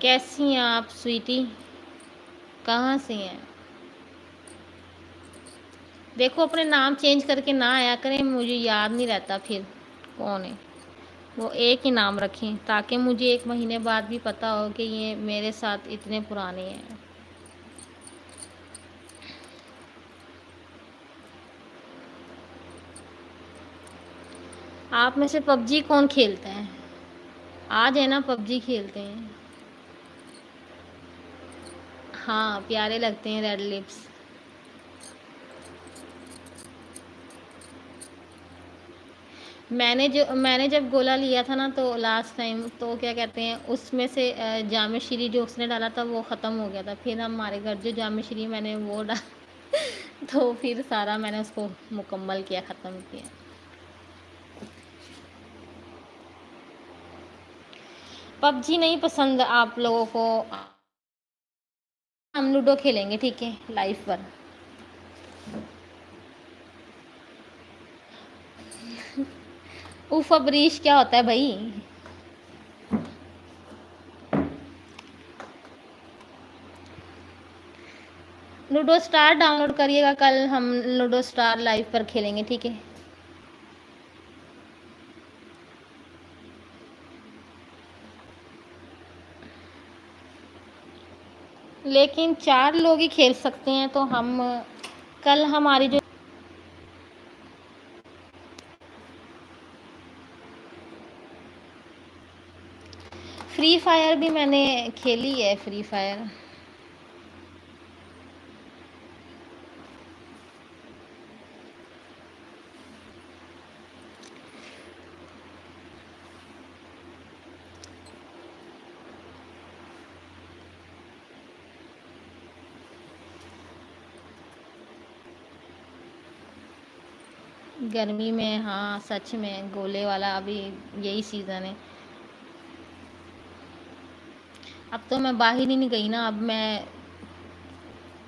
کیسی ہیں آپ سویٹی؟ کہاں سے ہیں؟ دیکھو اپنے نام چینج کر کے نہ آیا کریں، مجھے یاد نہیں رہتا پھر کون ہے۔ وہ ایک ہی نام رکھیں تاکہ مجھے 1 مہینے بعد بھی پتہ ہو کہ یہ میرے ساتھ اتنے پرانے ہیں۔ آپ میں سے پب جی کون کھیلتا ہے؟ آج ہے نا پب جی کھیلتے ہیں۔ ہاں پیارے لگتے ہیں ریڈ لپس۔ میں نے جب گولا لیا تھا نا تو لاسٹ ٹائم تو کیا کہتے ہیں اس میں سے جامع شری جو اس نے ڈالا تھا وہ ختم ہو گیا تھا، پھر ہمارے گھر جو جامع شری میں نے وہ تو پھر سارا میں نے اس کو مکمل کیا، ختم کیا۔ پب جی نہیں پسند آپ لوگوں کو؟ ہم لوڈو کھیلیں گے ٹھیک ہے لائف پر۔ اوف ابریش کیا ہوتا ہے بھائی؟ لوڈو اسٹار ڈاؤن لوڈ کریے گا، کل ہم لوڈو اسٹار لائف پر کھیلیں گے ٹھیک ہے۔ لیکن 4 لوگ ہی کھیل سکتے ہیں تو ہم کل ہماری جو فری فائر بھی میں نے کھیلی ہے، فری فائر۔ گرمی میں ہاں سچ میں گولے والا ابھی یہی سیزن ہے۔ اب تو میں باہر ہی نہیں گئی نا، اب میں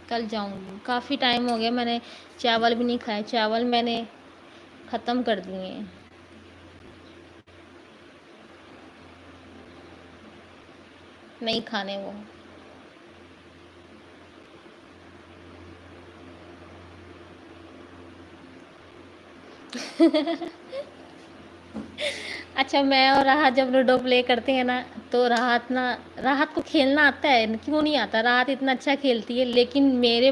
کل جاؤں گی۔ کافی ٹائم ہو گیا میں نے چاول بھی نہیں کھائے، چاول میں نے ختم کر دیے ہیں۔ نہیں کھانے وہ۔ اچھا میں اور راحت جب لوڈو پلے کرتے ہیں نا تو راحت کو کھیلنا آتا ہے، کیوں نہیں آتا؟ راحت اتنا اچھا کھیلتی ہے، لیکن میرے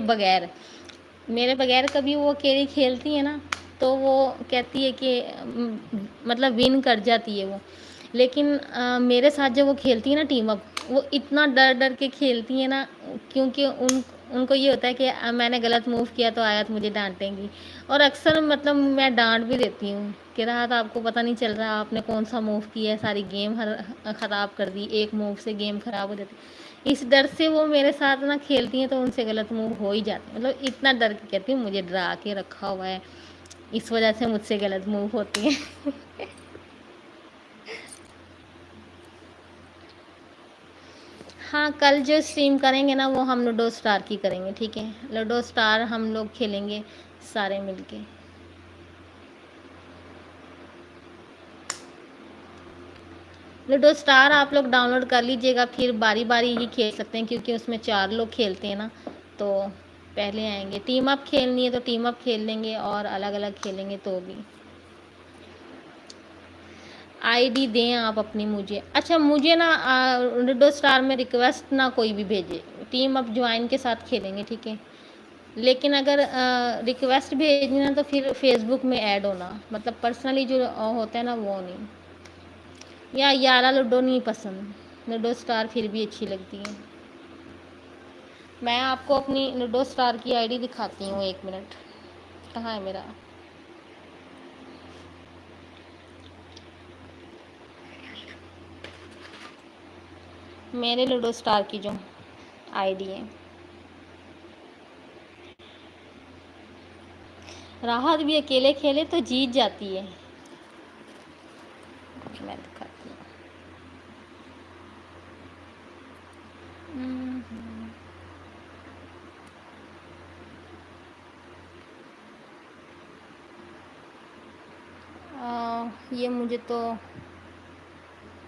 بغیر کبھی وہ اکیلی کھیلتی ہے نا تو وہ کہتی ہے کہ مطلب ون کر جاتی ہے وہ، لیکن میرے ساتھ جب وہ کھیلتی ہے نا ٹیم اپ، وہ اتنا ڈر ڈر کے کھیلتی ہے نا، کیونکہ ان کو یہ ہوتا ہے کہ میں نے غلط موو کیا تو آیت مجھے ڈانٹیں گی، اور اکثر مطلب میں ڈانٹ بھی دیتی ہوں کہ راحت آپ کو پتہ نہیں چل رہا آپ نے کون سا موو کیا ہے، ساری گیم خراب کر دی، ایک موو سے گیم خراب ہو جاتی۔ اس ڈر سے وہ میرے ساتھ نا کھیلتی ہیں تو ان سے غلط موو ہو ہی جاتے، مطلب اتنا ڈر کے کہتی ہوں مجھے ڈرا کے رکھا ہوا ہے، اس وجہ سے مجھ سے غلط موو ہوتی ہیں۔ ہاں کل جو اسٹریم کریں گے نا وہ ہم لوڈو اسٹار کی کریں گے ٹھیک ہے، لوڈو اسٹار ہم لوگ کھیلیں گے سارے مل کے۔ لوڈو اسٹار آپ لوگ ڈاؤن لوڈ کر لیجئے گا، پھر باری باری ہی کھیل سکتے ہیں کیونکہ اس میں 4 لوگ کھیلتے ہیں نا، تو پہلے آئیں گے۔ ٹیم اپ کھیلنی ہے تو ٹیم اپ کھیل لیں گے، اور الگ الگ کھیلیں گے تو بھی۔ آئی ڈی دیں آپ اپنی مجھے۔ اچھا مجھے نا لوڈو اسٹار میں ریکویسٹ نہ کوئی بھی بھیجے، ٹیم اپ جوائن کے ساتھ کھیلیں گے ٹھیک ہے، لیکن اگر ریکویسٹ بھیجنی نا تو پھر فیس بک میں ایڈ ہونا، مطلب پرسنلی جو ہوتا ہے نا وہ نہیں، یا یارہ لوڈو نہیں پسند، لوڈو اسٹار پھر بھی اچھی لگتی ہے۔ میں آپ کو اپنی لوڈو اسٹار کی آئی ڈی دکھاتی ہوں، 1 منٹ، کہاں ہے میرا؟ میرے لوڈو اسٹار کی جو آئی ڈی ہے، راحت بھی اکیلے کھیلے تو جیت جاتی ہے۔ میں دکھاتی ہوں۔ یہ مجھے تو